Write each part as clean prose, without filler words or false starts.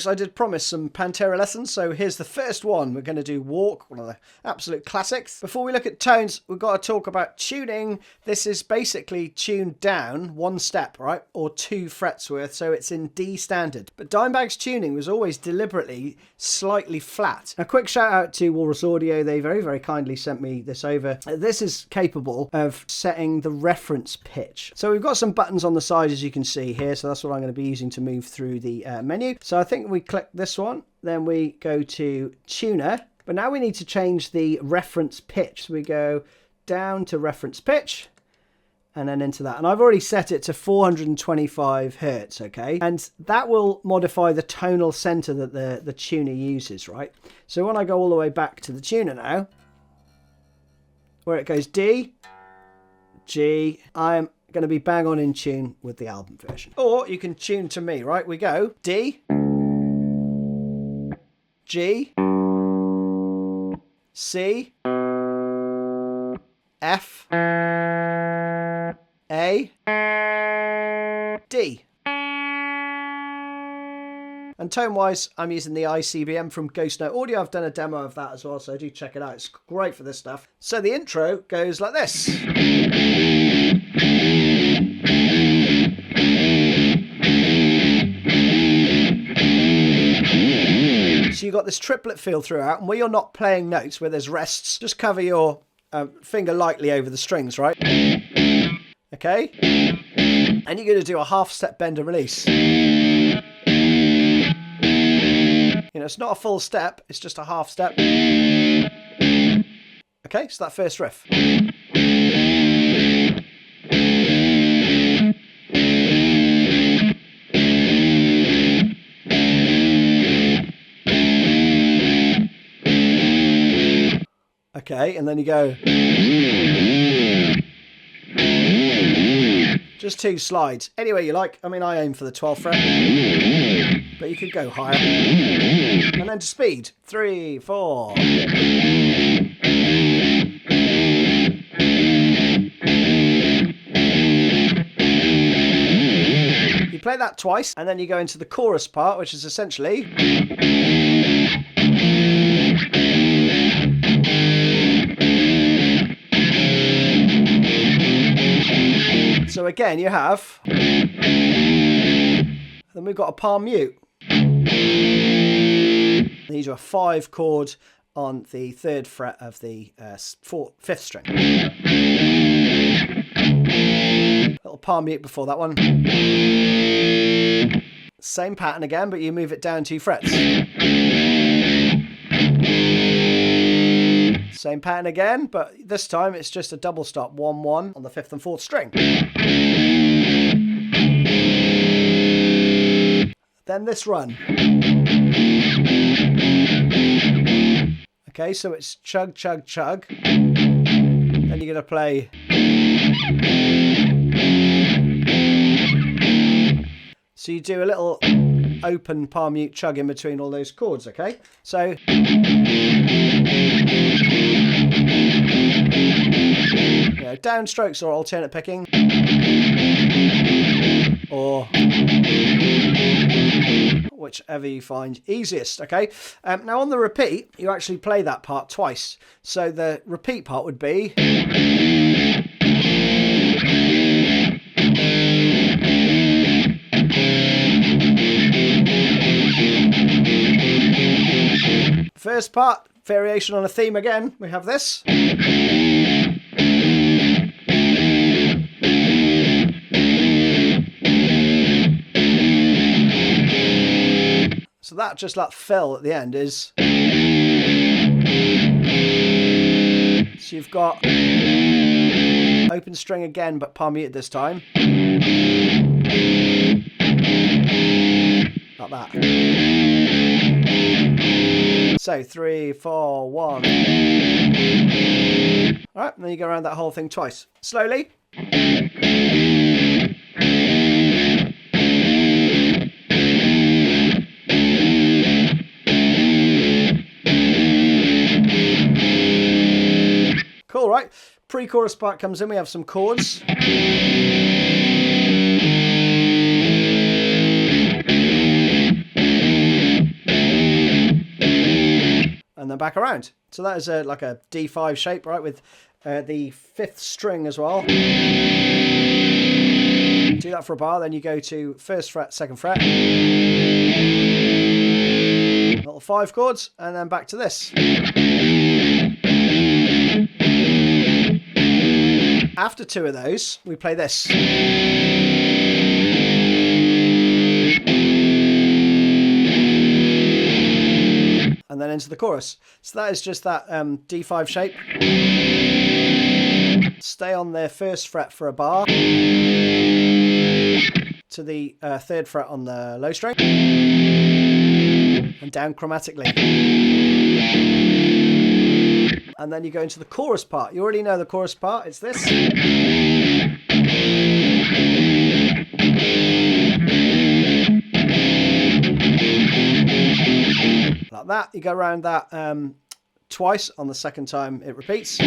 folks, I did promise some Pantera lessons, so here's the first one. We're going to do Walk, one of the absolute classics. Before we look at tones, we've got to talk about tuning. This is basically tuned down one step, right, or 2 frets worth, so it's in D standard. But Dimebag's tuning was always deliberately slightly flat. A quick shout out to Walrus Audio. They very, very kindly sent me this over. This is capable of setting the reference pitch. So we've got some buttons on the side, as you can see here, so that's what I'm going to be using to move through the menu. So I think we click this one, then we go to tuner, but now we need to change the reference pitch. So we go down to reference pitch and then into that. And I've already set it to 425 Hertz, okay? And that will modify the tonal center that the tuner uses, right? So when I go all the way back to the tuner now, where it goes D, G, I'm going to be bang on in tune with the album version. Or you can tune to me, right? We go D, G, C, F, A, D. And tone-wise, I'm using the ICBM from Ghost Note Audio. I've done a demo of that as well, so do check it out. It's great for this stuff. So the intro goes like this. So you've got this triplet feel throughout, and where you're not playing notes, where there's rests, just cover your finger lightly over the strings, right? Okay? And you're going to do a half step bend and release. You know, it's not a full step, it's just a half step. Okay, so that first riff. Okay, and then you go. Just 2 slides. Anywhere you like. I mean, I aim for the 12th fret. But you could go higher. And then to speed. 3, 4. You play that twice, and then you go into the chorus part, which is essentially... So again, you have, then we've got a palm mute. These are a 5 chord on the 3rd fret of the 5th string. Little palm mute before that one. Same pattern again, but you move it down 2 frets. Same pattern again, but this time it's just a double stop, 1-1 on the 5th and 4th string. Then this run. Okay, so it's chug, chug, chug. Then you're going to play. So you do a little open palm mute chug in between all those chords, okay? So. You know, downstrokes or alternate picking. Or whichever you find easiest, okay? Now on the repeat, you actually play that part twice. So the repeat part would be... First part, variation on a theme again. We have this. So that just that fill at the end is. So you've got open string again, but palm muted this time. Like that. So 3, 4, 1. All right, and then you go around that whole thing twice. Slowly. Cool, right? Pre-chorus part comes in, we have some chords. and then back around. So that is like a D5 shape, right, with the 5th string as well. Do that for a bar, then you go to 1st fret, 2nd fret. Little 5 chords, and then back to this. After 2 of those, we play this. And then into the chorus. So that is just that D5 shape. Stay on the 1st fret for a bar. To the 3rd fret on the low string. And down chromatically. And then you go into the chorus part. You already know the chorus part. It's this. Like that. You go around that twice. On the 2nd time it repeats.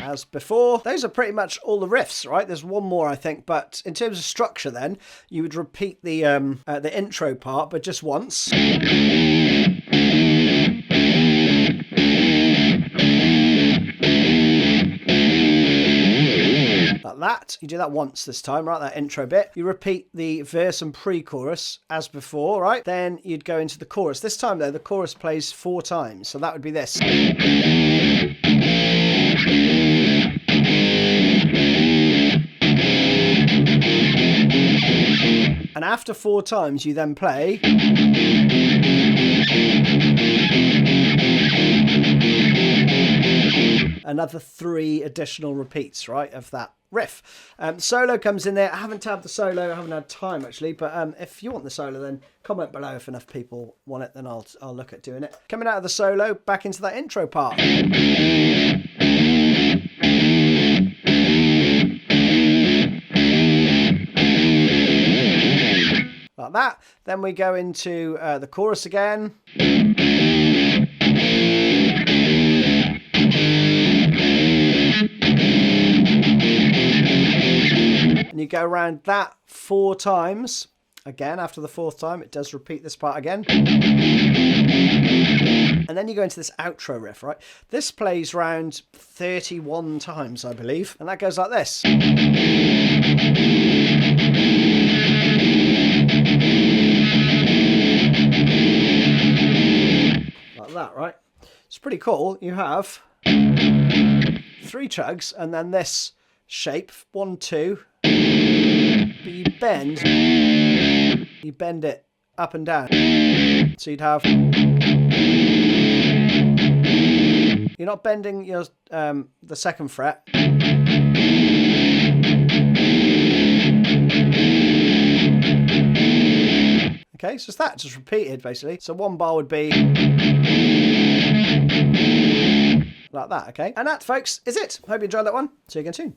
As before. Those are pretty much all the riffs, right? There's one more, I think, but in terms of structure then, you would repeat the intro part, but just once. Like that. You do that once this time, right? That intro bit. You repeat the verse and pre-chorus as before, right? Then you'd go into the chorus. This time, though, the chorus plays 4 times, so that would be this. And after 4 times, you then play another 3 additional repeats, right, of that riff. Solo comes in there. I haven't tabbed the solo. I haven't had time, actually. But if you want the solo, then comment below. If enough people want it, then I'll look at doing it. Coming out of the solo, back into that intro part. Like that. Then we go into the chorus again. And you go around that 4 times. Again, after the 4th time, it does repeat this part again. And then you go into this outro riff, right? This plays round 31 times, I believe. And that goes like this. Like that, right? It's pretty cool. You have 3 chugs and then this shape, 1, 2. But you bend it up and down. So you'd have, you're not bending your the 2nd fret. Okay, so it's that, just repeated basically. So 1 bar would be like that, okay? And that, folks, is it. Hope you enjoyed that one. See you again soon.